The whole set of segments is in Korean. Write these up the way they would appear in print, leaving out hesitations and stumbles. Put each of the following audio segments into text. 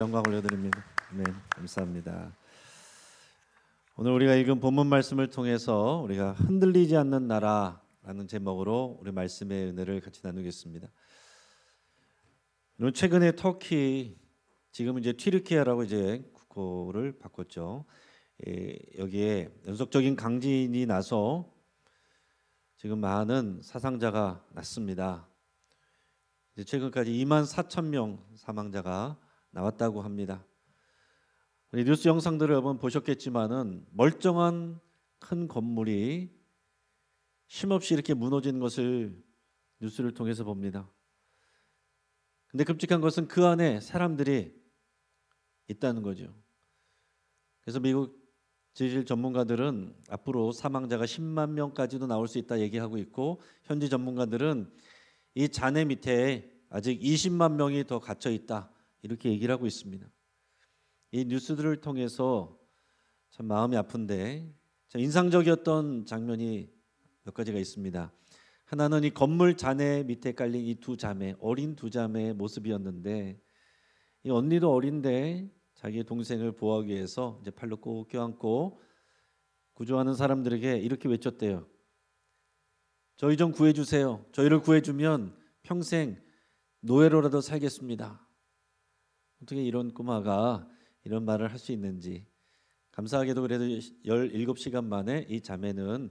영광을 올려드립니다. 네, 감사합니다. 오늘 우리가 읽은 본문 말씀을 통해서 우리가 흔들리지 않는 나라라는 제목으로 우리 말씀의 은혜를 같이 나누겠습니다. 최근에 터키, 지금 이제 튀르키예라고 이제 국호를 바꿨죠. 여기에 연속적인 강진이 나서 지금 많은 사상자가 났습니다. 이제 최근까지 24,000명 사망자가 나왔다고 합니다. 우리 뉴스 영상들을 여러분 보셨겠지만은 멀쩡한 큰 건물이 쉼없이 이렇게 무너지는 것을 뉴스를 통해서 봅니다. 근데 끔찍한 것은 그 안에 사람들이 있다는 거죠. 그래서 미국 지질 전문가들은 앞으로 사망자가 10만 명까지도 나올 수 있다 얘기하고 있고, 현지 전문가들은 이 잔해 밑에 아직 20만 명이 더 갇혀 있다 이렇게 얘기를 하고 있습니다. 이 뉴스들을 통해서 참 마음이 아픈데, 참 인상적이었던 장면이 몇 가지가 있습니다. 하나는 이 건물 잔해 밑에 깔린 이 두 자매, 어린 두 자매의 모습이었는데, 이 언니도 어린데 자기의 동생을 보호하기 위해서 이제 팔로 꼭 껴안고 구조하는 사람들에게 이렇게 외쳤대요. 저희 좀 구해주세요. 저희를 구해주면 평생 노예로라도 살겠습니다. 어떻게 이런 꼬마가 이런 말을 할 수 있는지. 감사하게도 그래도 17시간 만에 이 자매는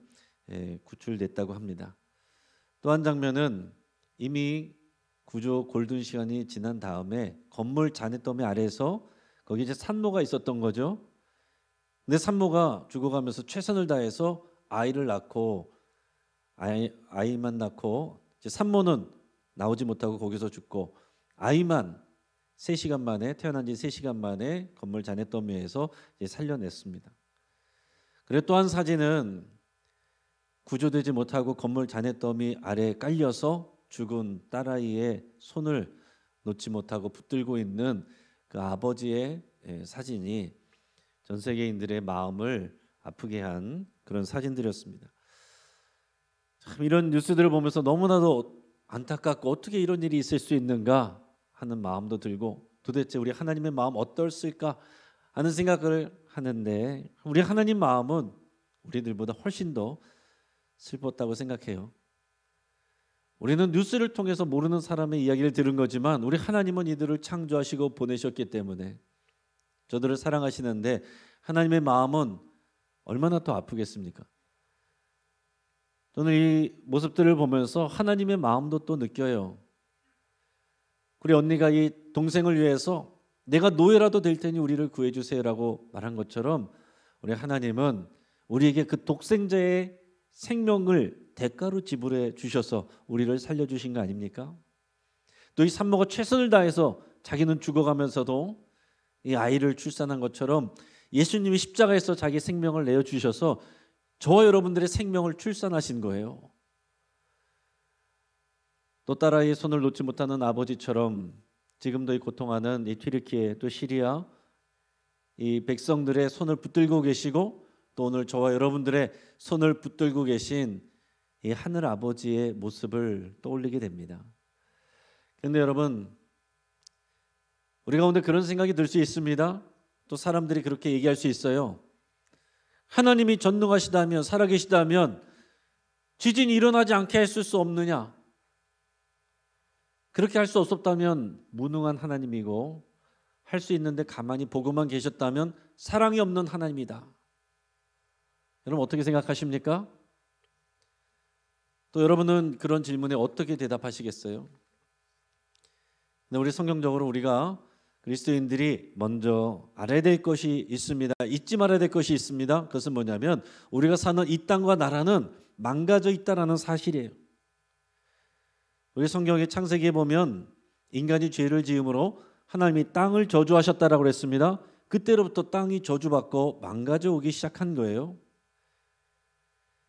구출됐다고 합니다. 또 한 장면은 이미 구조 골든 시간이 지난 다음에 건물 잔해더미 아래에서 거기 이제 산모가 있었던 거죠. 근데 산모가 죽어가면서 최선을 다해서 아이를 낳고 아이만 낳고, 이제 산모는 나오지 못하고 거기서 죽고, 아이만 3시간 만에, 태어난 지 3시간 만에 건물 잔해더미에서 이제 살려냈습니다. 그리고 또 한 사진은 구조되지 못하고 건물 잔해더미 아래에 깔려서 죽은 딸아이의 손을 놓지 못하고 붙들고 있는 그 아버지의 사진이 전 세계인들의 마음을 아프게 한 그런 사진들이었습니다. 참 이런 뉴스들을 보면서 너무나도 안타깝고 어떻게 이런 일이 있을 수 있는가 하는 마음도 들고, 도대체 우리 하나님의 마음 어떨까 하는 생각을 하는데, 우리 하나님 마음은 우리들보다 훨씬 더 슬펐다고 생각해요. 우리는 뉴스를 통해서 모르는 사람의 이야기를 들은 거지만 우리 하나님은 이들을 창조하시고 보내셨기 때문에 저들을 사랑하시는데, 하나님의 마음은 얼마나 더 아프겠습니까? 저는 이 모습들을 보면서 하나님의 마음도 또 느껴요. 우리 언니가 이 동생을 위해서 내가 노예라도 될 테니 우리를 구해주세요라고 말한 것처럼, 우리 하나님은 우리에게 그 독생자의 생명을 대가로 지불해 주셔서 우리를 살려주신 거 아닙니까? 또 이 산모가 최선을 다해서 자기는 죽어가면서도 이 아이를 출산한 것처럼 예수님이 십자가에서 자기 생명을 내어주셔서 저와 여러분들의 생명을 출산하신 거예요. 또 딸아이의 손을 놓지 못하는 아버지처럼 지금도 이 고통하는 이 튀르키예, 또 시리아 이 백성들의 손을 붙들고 계시고, 또 오늘 저와 여러분들의 손을 붙들고 계신 이 하늘 아버지의 모습을 떠올리게 됩니다. 그런데 여러분, 우리 가운데 그런 생각이 들 수 있습니다. 또 사람들이 그렇게 얘기할 수 있어요. 하나님이 전능하시다면, 살아계시다면 지진이 일어나지 않게 했을 수 없느냐? 그렇게 할 수 없었다면 무능한 하나님이고, 할 수 있는데 가만히 보고만 계셨다면 사랑이 없는 하나님이다. 여러분 어떻게 생각하십니까? 또 여러분은 그런 질문에 어떻게 대답하시겠어요? 근데 우리 성경적으로 우리가 그리스도인들이 먼저 알아야 될 것이 있습니다. 잊지 말아야 될 것이 있습니다. 그것은 뭐냐면 우리가 사는 이 땅과 나라는 망가져 있다라는 사실이에요. 우리 성경의 창세기에 보면 인간이 죄를 지음으로 하나님이 땅을 저주하셨다라고 그랬습니다. 그때로부터 땅이 저주받고 망가져 오기 시작한 거예요.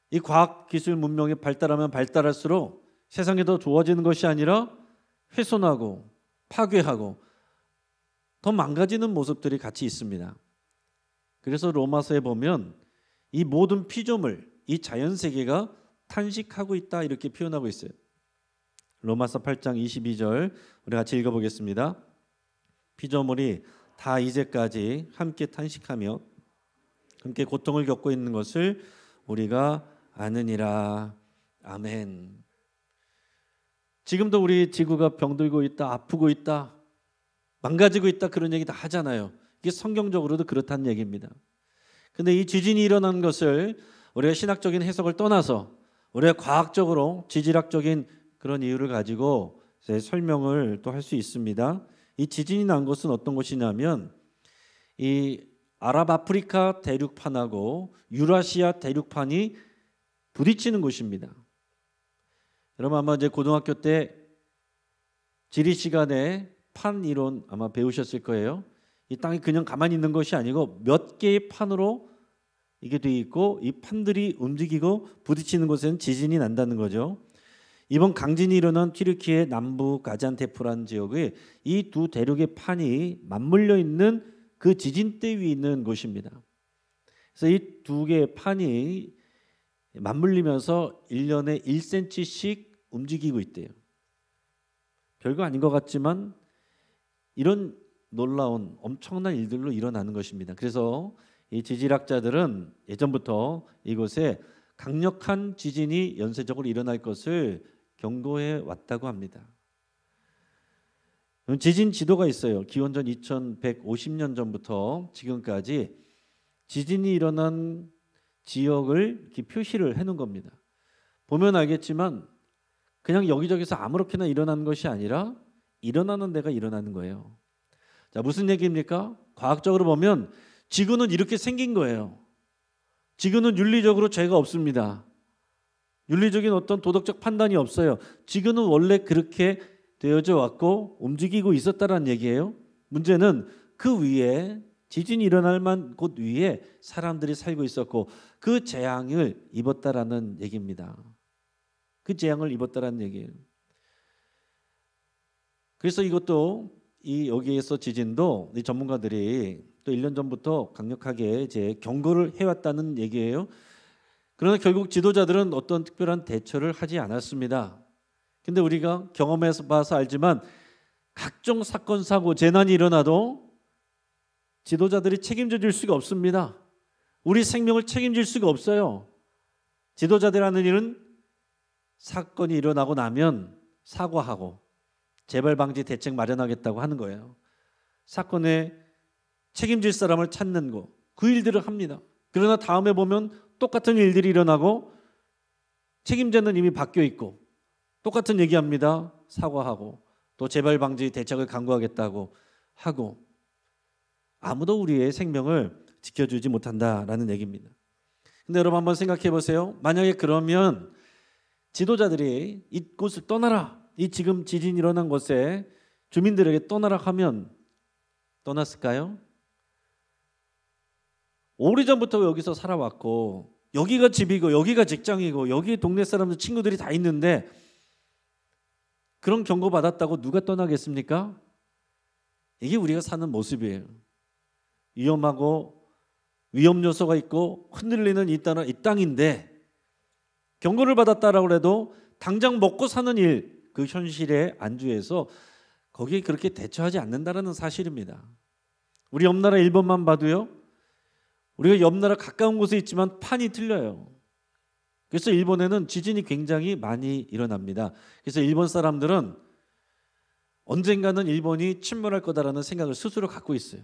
이 과학기술 문명이 발달하면 발달할수록 세상이 더 좋아지는 것이 아니라 훼손하고 파괴하고 더 망가지는 모습들이 같이 있습니다. 그래서 로마서에 보면 이 모든 피조물, 이 자연세계가 탄식하고 있다 이렇게 표현하고 있어요. 로마서 8장 22절 우리 같이 읽어보겠습니다. 피조물이 다 이제까지 함께 탄식하며 함께 고통을 겪고 있는 것을 우리가 아느니라. 아멘. 지금도 우리 지구가 병들고 있다, 아프고 있다, 망가지고 있다, 그런 얘기 다 하잖아요. 이게 성경적으로도 그렇다는 얘기입니다. 근데 이 지진이 일어난 것을 우리가 신학적인 해석을 떠나서 우리가 과학적으로 지질학적인 그런 이유를 가지고 설명을 또 할 수 있습니다. 이 지진이 난 것은 어떤 것이냐면 이 아랍아프리카 대륙판하고 유라시아 대륙판이 부딪히는 곳입니다. 여러분 아마 이제 고등학교 때 지리 시간에 판 이론 아마 배우셨을 거예요. 이 땅이 그냥 가만히 있는 것이 아니고 몇 개의 판으로 이게 돼 있고 이 판들이 움직이고 부딪히는 곳에는 지진이 난다는 거죠. 이번 강진이 일어난 튀르키예 남부 가잔테프라는 지역의 이 두 대륙의 판이 맞물려 있는 그 지진대 위에 있는 곳입니다. 그래서 이 두 개의 판이 맞물리면서 1년에 1cm씩 움직이고 있대요. 별거 아닌 것 같지만 이런 놀라운 엄청난 일들로 일어나는 것입니다. 그래서 이 지질학자들은 예전부터 이곳에 강력한 지진이 연쇄적으로 일어날 것을 경고해 왔다고 합니다. 지진 지도가 있어요. 기원전 2150년 전부터 지금까지 지진이 일어난 지역을 이렇게 표시를 해놓은 겁니다. 보면 알겠지만 그냥 여기저기서 아무렇게나 일어나는 것이 아니라 일어나는 데가 일어나는 거예요. 자, 무슨 얘기입니까? 과학적으로 보면 지구는 이렇게 생긴 거예요. 지구는 윤리적으로 죄가 없습니다. 윤리적인 어떤 도덕적 판단이 없어요. 지구는 원래 그렇게 되어져 왔고 움직이고 있었다는 얘기예요. 문제는 그 위에 지진이 일어날 만한 곳 위에 사람들이 살고 있었고 그 재앙을 입었다라는 얘기입니다. 그 재앙을 입었다라는 얘기예요. 그래서 이것도 이 여기에서 지진도 이 전문가들이 또 1년 전부터 강력하게 이제 경고를 해왔다는 얘기예요. 그러나 결국 지도자들은 어떤 특별한 대처를 하지 않았습니다. 근데 우리가 경험해서 봐서 알지만 각종 사건, 사고, 재난이 일어나도 지도자들이 책임져 줄 수가 없습니다. 우리 생명을 책임질 수가 없어요. 지도자들이 하는 일은 사건이 일어나고 나면 사과하고 재발 방지 대책 마련하겠다고 하는 거예요. 사건에 책임질 사람을 찾는 거, 그 일들을 합니다. 그러나 다음에 보면 똑같은 일들이 일어나고 책임자는 이미 바뀌어 있고 똑같은 얘기합니다. 사과하고 또 재발 방지 대책을 강구하겠다고 하고 아무도 우리의 생명을 지켜주지 못한다라는 얘기입니다. 근데 여러분 한번 생각해 보세요. 만약에 그러면 지도자들이 이곳을 떠나라, 이 지금 지진 일어난 곳에 주민들에게 떠나라 하면 떠났을까요? 오래전부터 여기서 살아왔고 여기가 집이고 여기가 직장이고 여기 동네 사람들 친구들이 다 있는데 그런 경고 받았다고 누가 떠나겠습니까? 이게 우리가 사는 모습이에요. 위험하고 위험 요소가 있고 흔들리는 이 땅인데 경고를 받았다라고 해도 당장 먹고 사는 일, 그 현실에 안주해서 거기에 그렇게 대처하지 않는다는 사실입니다. 우리 옆나라 일본만 봐도요. 우리가 옆나라 가까운 곳에 있지만 판이 틀려요. 그래서 일본에는 지진이 굉장히 많이 일어납니다. 그래서 일본 사람들은 언젠가는 일본이 침몰할 거다라는 생각을 스스로 갖고 있어요.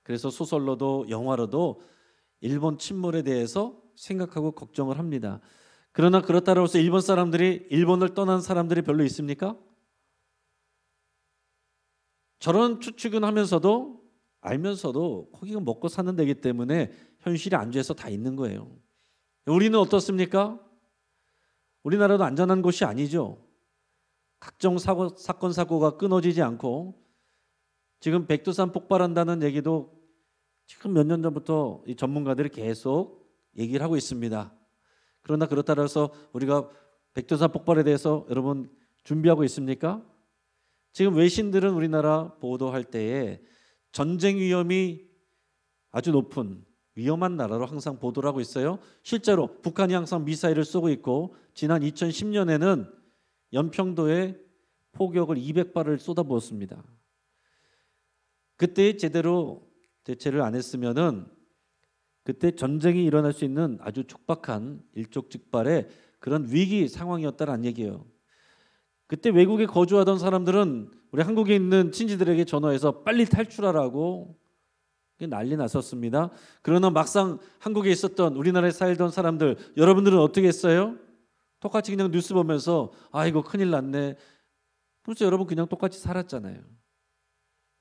그래서 소설로도 영화로도 일본 침몰에 대해서 생각하고 걱정을 합니다. 그러나 그렇다고 해서 일본 사람들이 일본을 떠난 사람들이 별로 있습니까? 저런 추측은 하면서도 알면서도 거기가 먹고 사는 데이기 때문에 현실에 안주해서 다 있는 거예요. 우리는 어떻습니까? 우리나라도 안전한 곳이 아니죠. 각종 사건 사고가 끊어지지 않고 지금 백두산 폭발한다는 얘기도 지금 몇 년 전부터 이 전문가들이 계속 얘기를 하고 있습니다. 그러나 그렇다고 해서 우리가 백두산 폭발에 대해서 여러분 준비하고 있습니까? 지금 외신들은 우리나라 보도할 때에 전쟁 위험이 아주 높은 위험한 나라로 항상 보도를 하고 있어요. 실제로 북한이 항상 미사일을 쏘고 있고 지난 2010년에는 연평도에 포격을 200발을 쏟아부었습니다. 그때 제대로 대처를 안 했으면은 그때 전쟁이 일어날 수 있는 아주 촉박한 일촉즉발의 그런 위기 상황이었다는 얘기예요. 그때 외국에 거주하던 사람들은 우리 한국에 있는 친지들에게 전화해서 빨리 탈출하라고 난리 났었습니다. 그러나 막상 한국에 있었던 우리나라에 살던 사람들, 여러분들은 어떻게 했어요? 똑같이 그냥 뉴스 보면서 아이고 큰일 났네. 그렇죠. 여러분 그냥 똑같이 살았잖아요.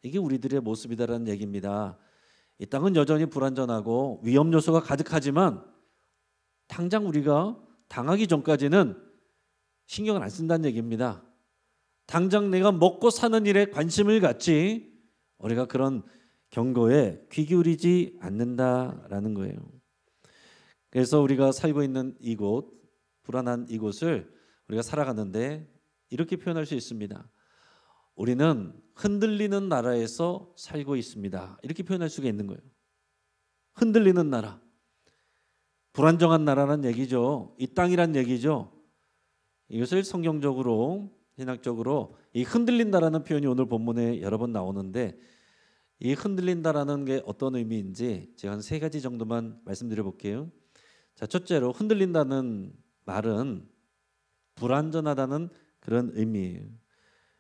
이게 우리들의 모습이다라는 얘기입니다. 이 땅은 여전히 불안전하고 위험 요소가 가득하지만 당장 우리가 당하기 전까지는 신경을 안 쓴다는 얘기입니다. 당장 내가 먹고 사는 일에 관심을 갖지 우리가 그런 경고에 귀 기울이지 않는다라는 거예요. 그래서 우리가 살고 있는 이곳, 불안한 이곳을 우리가 살아가는데 이렇게 표현할 수 있습니다. 우리는 흔들리는 나라에서 살고 있습니다. 이렇게 표현할 수가 있는 거예요. 흔들리는 나라, 불안정한 나라란 얘기죠. 이 땅이란 얘기죠. 이것을 성경적으로, 신학적으로 이 흔들린다라는 표현이 오늘 본문에 여러 번 나오는데 이 흔들린다라는 게 어떤 의미인지 제가 한 3가지 정도만 말씀드려 볼게요. 자, 첫째로 흔들린다는 말은 불안전하다는 그런 의미예요.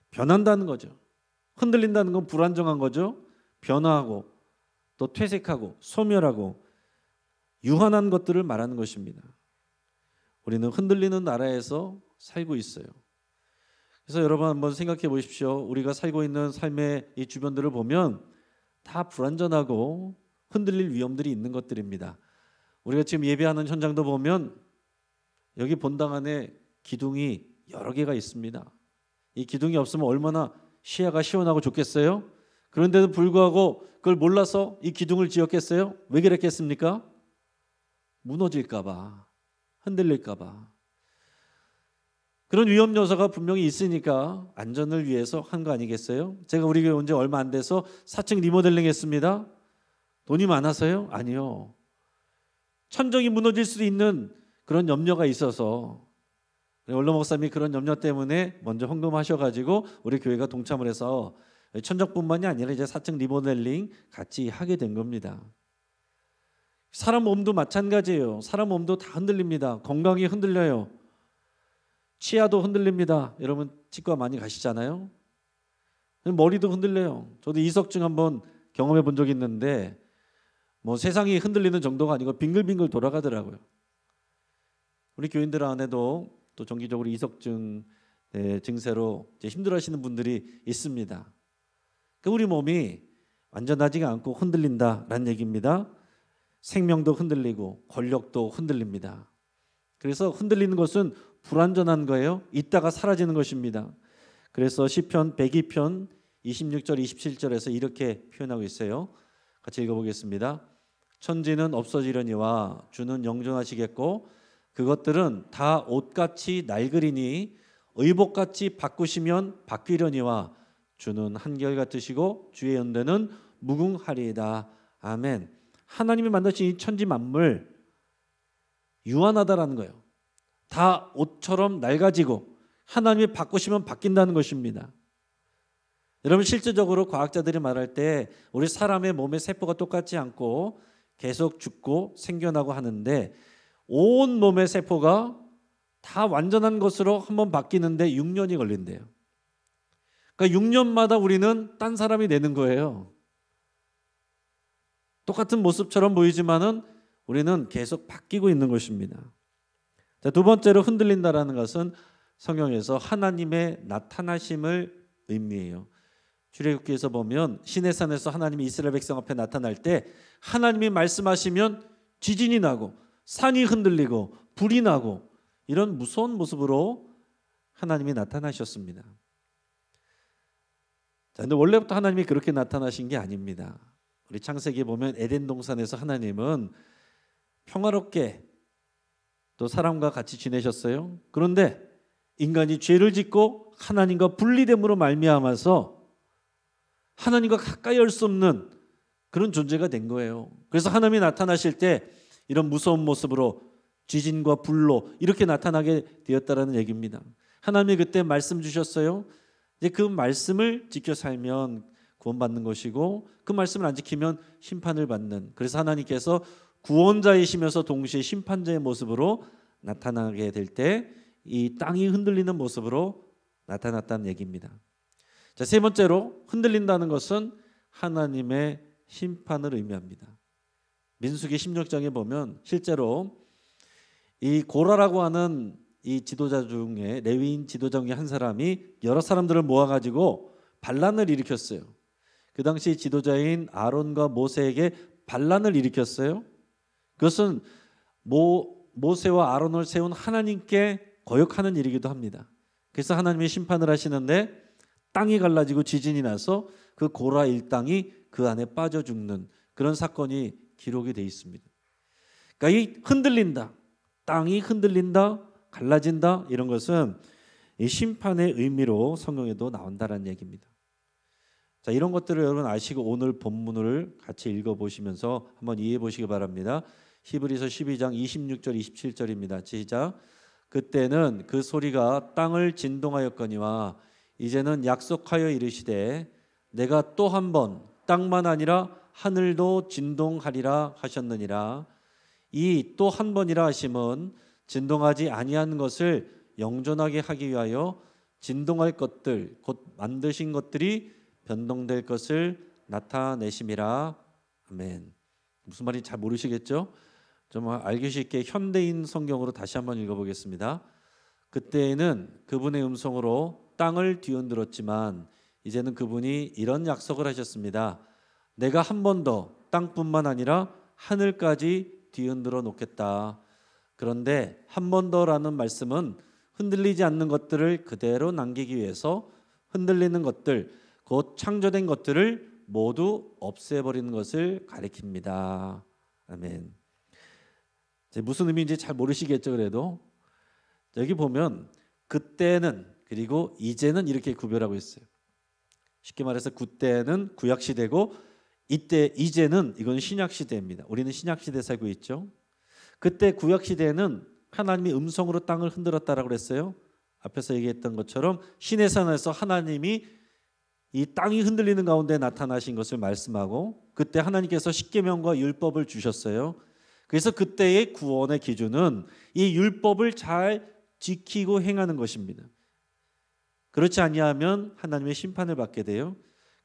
변한다는 거죠. 흔들린다는 건 불안정한 거죠. 변화하고 또 퇴색하고 소멸하고 유한한 것들을 말하는 것입니다. 우리는 흔들리는 나라에서 살고 있어요. 그래서 여러분 한번 생각해 보십시오. 우리가 살고 있는 삶의 이 주변들을 보면 다 불안전하고 흔들릴 위험들이 있는 것들입니다. 우리가 지금 예배하는 현장도 보면 여기 본당 안에 기둥이 여러 개가 있습니다. 이 기둥이 없으면 얼마나 시야가 시원하고 좋겠어요? 그런데도 불구하고 그걸 몰라서 이 기둥을 지었겠어요? 왜 그랬겠습니까? 무너질까 봐, 흔들릴까 봐. 그런 위험 요소가 분명히 있으니까 안전을 위해서 한 거 아니겠어요? 제가 우리 교회 온 지 얼마 안 돼서 4층 리모델링 했습니다. 돈이 많아서요? 아니요. 천정이 무너질 수 있는 그런 염려가 있어서 원로 목사님이 그런 염려 때문에 먼저 헌금하셔가지고 우리 교회가 동참을 해서 천정뿐만이 아니라 이제 4층 리모델링 같이 하게 된 겁니다. 사람 몸도 마찬가지예요. 사람 몸도 다 흔들립니다. 건강이 흔들려요. 치아도 흔들립니다. 여러분 치과 많이 가시잖아요. 머리도 흔들려요. 저도 이석증 한번 경험해 본 적이 있는데 뭐 세상이 흔들리는 정도가 아니고 빙글빙글 돌아가더라고요. 우리 교인들 안에도 또 정기적으로 이석증 증세로 이제 힘들어하시는 분들이 있습니다. 우리 몸이 완전하지가 않고 흔들린다라는 얘기입니다. 생명도 흔들리고 권력도 흔들립니다. 그래서 흔들리는 것은 불완전한 거예요. 있다가 사라지는 것입니다. 그래서 시편 102편 26절 27절에서 이렇게 표현하고 있어요. 같이 읽어보겠습니다. 천지는 없어지려니와 주는 영존하시겠고 그것들은 다 옷같이 낡으리니 의복같이 바꾸시면 바뀌려니와 주는 한결같으시고 주의 연대는 무궁하리이다. 아멘. 하나님이 만드신 이 천지 만물 유한하다라는 거예요. 다 옷처럼 낡아지고 하나님이 바꾸시면 바뀐다는 것입니다. 여러분 실제적으로 과학자들이 말할 때 우리 사람의 몸의 세포가 똑같지 않고 계속 죽고 생겨나고 하는데 온 몸의 세포가 다 완전한 것으로 한번 바뀌는데 6년이 걸린대요. 그러니까 6년마다 우리는 딴 사람이 되는 거예요. 똑같은 모습처럼 보이지만은 우리는 계속 바뀌고 있는 것입니다. 자, 두 번째로 흔들린다라는 것은 성경에서 하나님의 나타나심을 의미해요. 출애굽기에서 보면 시내산에서 하나님이 이스라엘 백성 앞에 나타날 때 하나님이 말씀하시면 지진이 나고 산이 흔들리고 불이 나고 이런 무서운 모습으로 하나님이 나타나셨습니다. 자, 근데 원래부터 하나님이 그렇게 나타나신 게 아닙니다. 우리 창세기에 보면 에덴 동산에서 하나님은 평화롭게 또 사람과 같이 지내셨어요. 그런데 인간이 죄를 짓고 하나님과 분리됨으로 말미암아서 하나님과 가까이 할 수 없는 그런 존재가 된 거예요. 그래서 하나님이 나타나실 때 이런 무서운 모습으로 지진과 불로 이렇게 나타나게 되었다라는 얘기입니다. 하나님이 그때 말씀 주셨어요. 이제 그 말씀을 지켜 살면 구원받는 것이고 그 말씀을 안 지키면 심판을 받는, 그래서 하나님께서 구원자이시면서 동시에 심판자의 모습으로 나타나게 될 때 이 땅이 흔들리는 모습으로 나타났다는 얘기입니다. 자, 세 번째로 흔들린다는 것은 하나님의 심판을 의미합니다. 민수기 16장에 보면 실제로 이 고라라고 하는 이 지도자 중에, 레위인 지도자 중에 한 사람이 여러 사람들을 모아가지고 반란을 일으켰어요. 그 당시 지도자인 아론과 모세에게 반란을 일으켰어요. 그것은 모세와 아론을 세운 하나님께 거역하는 일이기도 합니다. 그래서 하나님이 심판을 하시는데 땅이 갈라지고 지진이 나서 그 고라 일당이 그 안에 빠져 죽는 그런 사건이 기록이 되어 있습니다. 그러니까 이 흔들린다, 땅이 흔들린다, 갈라진다, 이런 것은 이 심판의 의미로 성경에도 나온다는 얘기입니다. 자, 이런 것들을 여러분 아시고 오늘 본문을 같이 읽어보시면서 한번 이해해 보시기 바랍니다. 히브리서 12장 26절 27절입니다. 시작. 그때는 그 소리가 땅을 진동하였거니와 이제는 약속하여 이르시되 내가 또 한 번 땅만 아니라 하늘도 진동하리라 하셨느니라. 이 또 한 번이라 하심은 진동하지 아니한 것을 영존하게 하기 위하여 진동할 것들 곧 만드신 것들이 변동될 것을 나타내심이라. 아멘. 무슨 말인지 잘 모르시겠죠? 좀 알기 쉽게 현대인 성경으로 다시 한번 읽어보겠습니다. 그때에는 그분의 음성으로 땅을 뒤흔들었지만 이제는 그분이 이런 약속을 하셨습니다. 내가 한 번 더 땅뿐만 아니라 하늘까지 뒤흔들어 놓겠다. 그런데 한 번 더라는 말씀은 흔들리지 않는 것들을 그대로 남기기 위해서 흔들리는 것들, 곧 창조된 것들을 모두 없애버리는 것을 가리킵니다. 아멘. 무슨 의미인지 잘 모르시겠죠. 그래도 여기 보면 그때는 그리고 이제는 이렇게 구별하고 있어요. 쉽게 말해서 그때는 구약시대고 이때 이제는 이건 신약시대입니다. 우리는 신약시대에 살고 있죠. 그때 구약시대에는 하나님이 음성으로 땅을 흔들었다라고 그랬어요. 앞에서 얘기했던 것처럼 시내산에서 하나님이 이 땅이 흔들리는 가운데 나타나신 것을 말씀하고 그때 하나님께서 십계명과 율법을 주셨어요. 그래서 그때의 구원의 기준은 이 율법을 잘 지키고 행하는 것입니다. 그렇지 아니하면 하나님의 심판을 받게 돼요.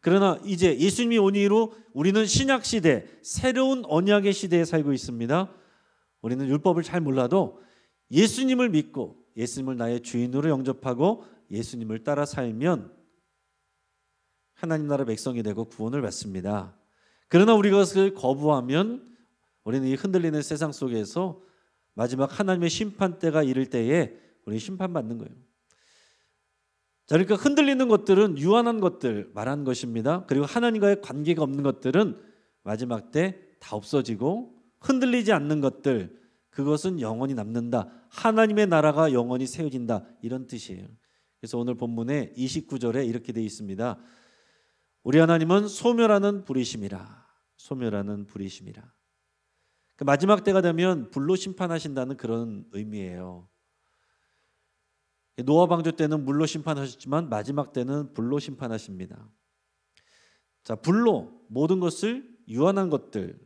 그러나 이제 예수님이 온 이후로 우리는 신약 시대, 새로운 언약의 시대에 살고 있습니다. 우리는 율법을 잘 몰라도 예수님을 믿고 예수님을 나의 주인으로 영접하고 예수님을 따라 살면 하나님 나라 백성이 되고 구원을 받습니다. 그러나 우리가 그것을 거부하면 우리는 이 흔들리는 세상 속에서 마지막 하나님의 심판 때가 이를 때에 우리 심판받는 거예요. 자, 그러니까 흔들리는 것들은 유한한 것들 말한 것입니다. 그리고 하나님과의 관계가 없는 것들은 마지막 때 다 없어지고 흔들리지 않는 것들, 그것은 영원히 남는다. 하나님의 나라가 영원히 세워진다. 이런 뜻이에요. 그래서 오늘 본문에 29절에 이렇게 되어 있습니다. 우리 하나님은 소멸하는 불이심이라. 소멸하는 불이심이라. 그 마지막 때가 되면 불로 심판하신다는 그런 의미예요. 노아 방주 때는 물로 심판하셨지만 마지막 때는 불로 심판하십니다. 자, 불로 모든 것을 유한한 것들,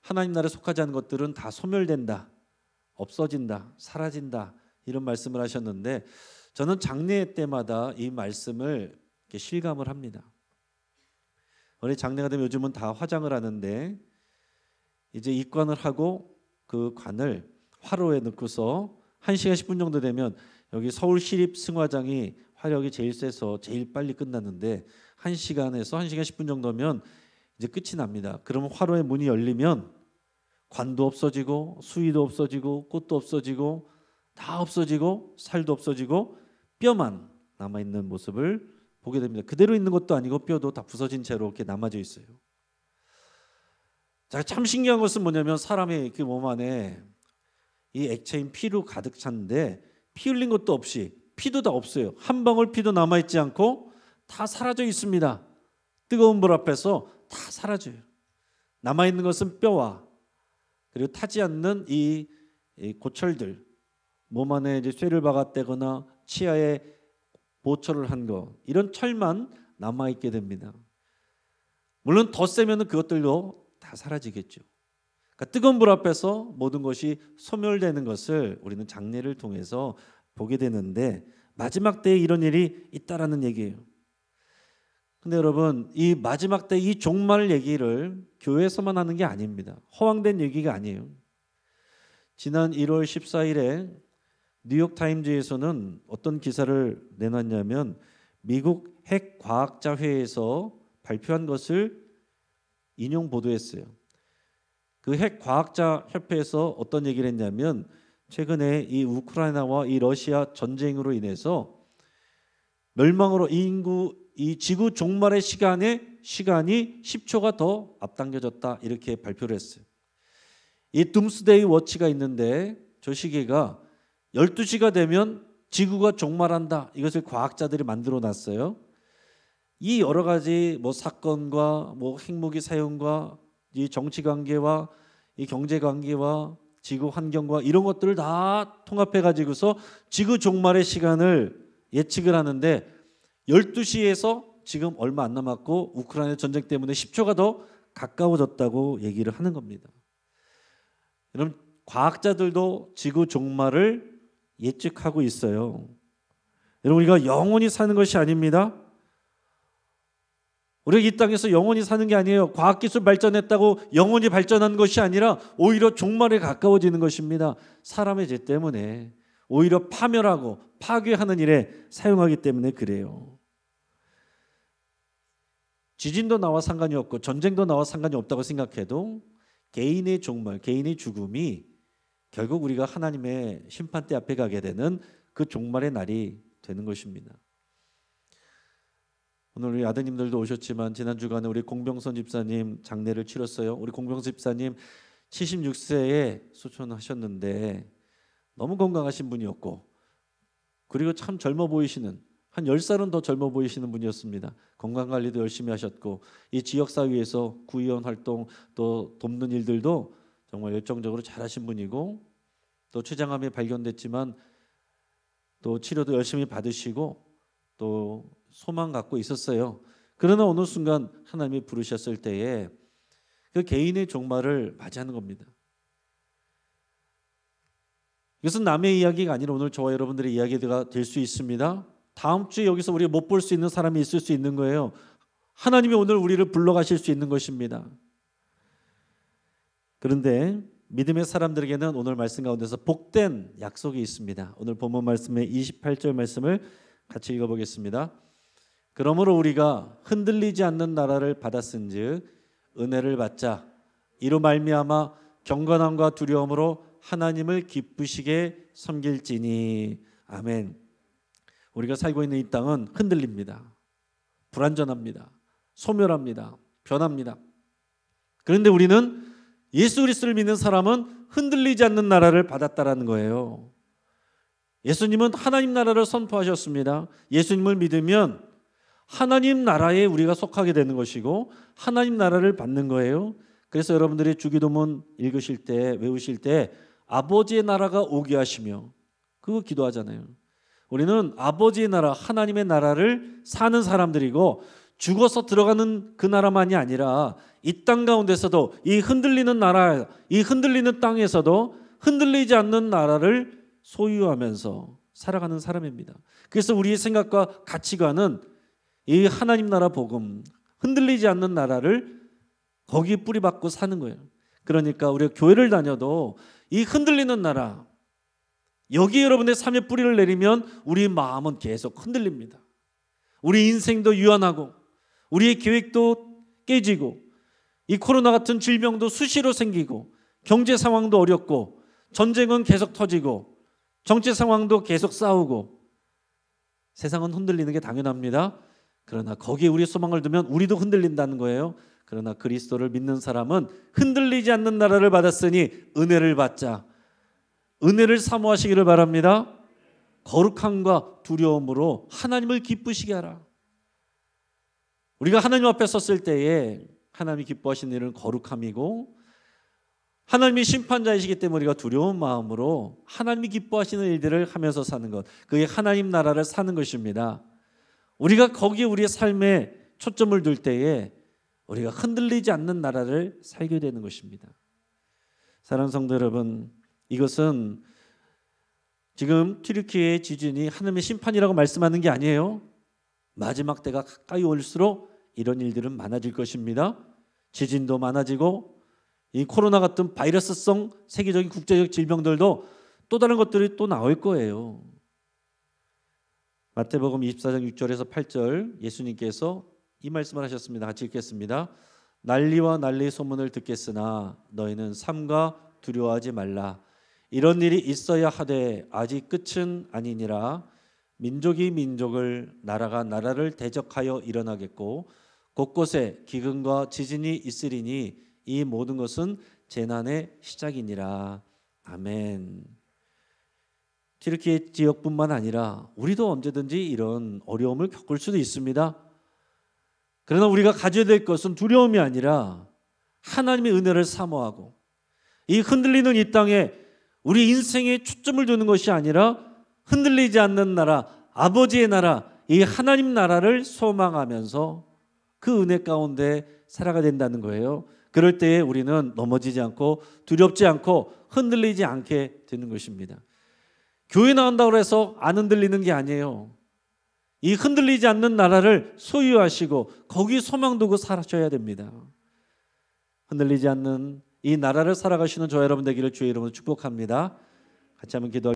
하나님 나라에 속하지 않은 것들은 다 소멸된다, 없어진다, 사라진다, 이런 말씀을 하셨는데 저는 장례 때마다 이 말씀을 이렇게 실감을 합니다. 우리 장례가 되면 요즘은 다 화장을 하는데 이제 입관을 하고 그 관을 화로에 넣고서 1시간 10분 정도 되면 여기 서울시립승화장이 화력이 제일 세서 제일 빨리 끝났는데 1시간에서 1시간 10분 정도면 이제 끝이 납니다. 그러면 화로의 문이 열리면 관도 없어지고 수의도 없어지고 꽃도 없어지고 다 없어지고 살도 없어지고 뼈만 남아있는 모습을 보게 됩니다. 그대로 있는 것도 아니고 뼈도 다 부서진 채로 이렇게 남아져 있어요. 자, 참 신기한 것은 뭐냐면 사람의 그 몸 안에 이 액체인 피로 가득 찼는데 피 흘린 것도 없이 피도 다 없어요. 한 방울 피도 남아있지 않고 다 사라져 있습니다. 뜨거운 불 앞에서 다 사라져요. 남아있는 것은 뼈와 그리고 타지 않는 이 고철들, 몸 안에 이제 쇠를 박았다거나 치아에 보철을 한 거, 이런 철만 남아있게 됩니다. 물론 덧세면 그것들도 다 사라지겠죠. 그러니까 뜨거운 불 앞에서 모든 것이 소멸되는 것을 우리는 장례를 통해서 보게 되는데 마지막 때에 이런 일이 있다라는 얘기예요. 근데 여러분, 이 마지막 때 이 종말 얘기를 교회에서만 하는 게 아닙니다. 허황된 얘기가 아니에요. 지난 1월 14일에 뉴욕타임즈에서는 어떤 기사를 내놨냐면 미국 핵과학자회에서 발표한 것을 인용 보도했어요. 그 핵과학자 협회에서 어떤 얘기를 했냐면 최근에 이 우크라이나와 이 러시아 전쟁으로 인해서 멸망으로 이 지구 종말의 시간이 10초가 더 앞당겨졌다 이렇게 발표를 했어요. 이 둠스데이 워치가 있는데 저 시계가 12시가 되면 지구가 종말한다. 이것을 과학자들이 만들어 놨어요. 이 여러 가지 사건과 핵무기 사용과 이 정치 관계와 이 경제 관계와 지구 환경과 이런 것들을 다 통합해 가지고서 지구 종말의 시간을 예측을 하는데 12시에서 지금 얼마 안 남았고 우크라이나 전쟁 때문에 10초가 더 가까워졌다고 얘기를 하는 겁니다. 여러분, 과학자들도 지구 종말을 예측하고 있어요. 여러분, 우리가 영원히 사는 것이 아닙니다. 우리가 이 땅에서 영원히 사는 게 아니에요. 과학기술 발전했다고 영원히 발전한 것이 아니라 오히려 종말에 가까워지는 것입니다. 사람의 죄 때문에 오히려 파멸하고 파괴하는 일에 사용하기 때문에 그래요. 지진도 나와 상관이 없고 전쟁도 나와 상관이 없다고 생각해도 개인의 종말, 개인의 죽음이 결국 우리가 하나님의 심판대 앞에 가게 되는 그 종말의 날이 되는 것입니다. 오늘 우리 아드님들도 오셨지만 지난 주간에 우리 공병선 집사님 장례를 치렀어요. 우리 공병선 집사님 76세에 소천하셨는데 너무 건강하신 분이었고 그리고 참 젊어 보이시는 한 10살은 더 젊어 보이시는 분이었습니다. 건강관리도 열심히 하셨고 이 지역사회에서 구의원 활동 또 돕는 일들도 정말 열정적으로 잘하신 분이고 또 췌장암이 발견됐지만 또 치료도 열심히 받으시고 또 소망 갖고 있었어요. 그러나 어느 순간 하나님이 부르셨을 때에 그 개인의 종말을 맞이하는 겁니다. 이것은 남의 이야기가 아니라 오늘 저와 여러분들의 이야기가 될 수 있습니다. 다음 주에 여기서 우리가 못 볼 수 있는 사람이 있을 수 있는 거예요. 하나님이 오늘 우리를 불러가실 수 있는 것입니다. 그런데 믿음의 사람들에게는 오늘 말씀 가운데서 복된 약속이 있습니다. 오늘 본문 말씀의 28절 말씀을 같이 읽어보겠습니다. 그러므로 우리가 흔들리지 않는 나라를 받았은즉 은혜를 받자. 이로 말미암아 경건함과 두려움으로 하나님을 기쁘시게 섬길지니. 아멘. 우리가 살고 있는 이 땅은 흔들립니다. 불완전합니다. 소멸합니다. 변합니다. 그런데 우리는 예수 그리스도를 믿는 사람은 흔들리지 않는 나라를 받았다라는 거예요. 예수님은 하나님 나라를 선포하셨습니다. 예수님을 믿으면 하나님 나라에 우리가 속하게 되는 것이고 하나님 나라를 받는 거예요. 그래서 여러분들이 주기도문 읽으실 때 외우실 때 아버지의 나라가 오게 하시며 그거 기도하잖아요. 우리는 아버지의 나라 하나님의 나라를 사는 사람들이고 죽어서 들어가는 그 나라만이 아니라 이 땅 가운데서도 이 흔들리는 나라, 이 흔들리는 땅에서도 흔들리지 않는 나라를 소유하면서 살아가는 사람입니다. 그래서 우리의 생각과 가치관은 이 하나님 나라 복음, 흔들리지 않는 나라를 거기에 뿌리박고 사는 거예요. 그러니까 우리가 교회를 다녀도 이 흔들리는 나라, 여기 여러분의 삶의 뿌리를 내리면 우리 마음은 계속 흔들립니다. 우리 인생도 유한하고 우리의 계획도 깨지고 이 코로나 같은 질병도 수시로 생기고 경제 상황도 어렵고 전쟁은 계속 터지고 정치 상황도 계속 싸우고 세상은 흔들리는 게 당연합니다. 그러나 거기에 우리 소망을 두면 우리도 흔들린다는 거예요. 그러나 그리스도를 믿는 사람은 흔들리지 않는 나라를 받았으니 은혜를 받자. 은혜를 사모하시기를 바랍니다. 거룩함과 두려움으로 하나님을 기쁘시게 하라. 우리가 하나님 앞에 섰을 때에 하나님이 기뻐하시는 일은 거룩함이고 하나님이 심판자이시기 때문에 우리가 두려운 마음으로 하나님이 기뻐하시는 일들을 하면서 사는 것, 그게 하나님 나라를 사는 것입니다. 우리가 거기에 우리의 삶에 초점을 둘 때에 우리가 흔들리지 않는 나라를 살게 되는 것입니다. 사랑하는 성도 여러분, 이것은 지금 튀르키예의 지진이 하나님의 심판이라고 말씀하는 게 아니에요. 마지막 때가 가까이 올수록 이런 일들은 많아질 것입니다. 지진도 많아지고 이 코로나 같은 바이러스성 세계적인 국제적 질병들도 또 다른 것들이 또 나올 거예요. 마태복음 24장 6절에서 8절 예수님께서 이 말씀을 하셨습니다. 같이 읽겠습니다. 난리와 난리 소문을 듣겠으나 너희는 삼가 두려워하지 말라. 이런 일이 있어야 하되 아직 끝은 아니니라. 민족이 민족을, 나라가 나라를 대적하여 일어나겠고 곳곳에 기근과 지진이 있으리니 이 모든 것은 재난의 시작이니라. 아멘. 튀르키예 지역뿐만 아니라 우리도 언제든지 이런 어려움을 겪을 수도 있습니다. 그러나 우리가 가져야 될 것은 두려움이 아니라 하나님의 은혜를 사모하고 이 흔들리는 이 땅에 우리 인생에 초점을 두는 것이 아니라 흔들리지 않는 나라, 아버지의 나라, 이 하나님 나라를 소망하면서 그 은혜 가운데 살아가야 된다는 거예요. 그럴 때에 우리는 넘어지지 않고 두렵지 않고 흔들리지 않게 되는 것입니다. 교회 나온다고 해서 안 흔들리는 게 아니에요. 이 흔들리지 않는 나라를 소유하시고 거기 소망 두고 살아셔야 됩니다. 흔들리지 않는 이 나라를 살아가시는 저 여러분 되기를 주의 이름으로 축복합니다. 같이 한번 기도하겠습니다.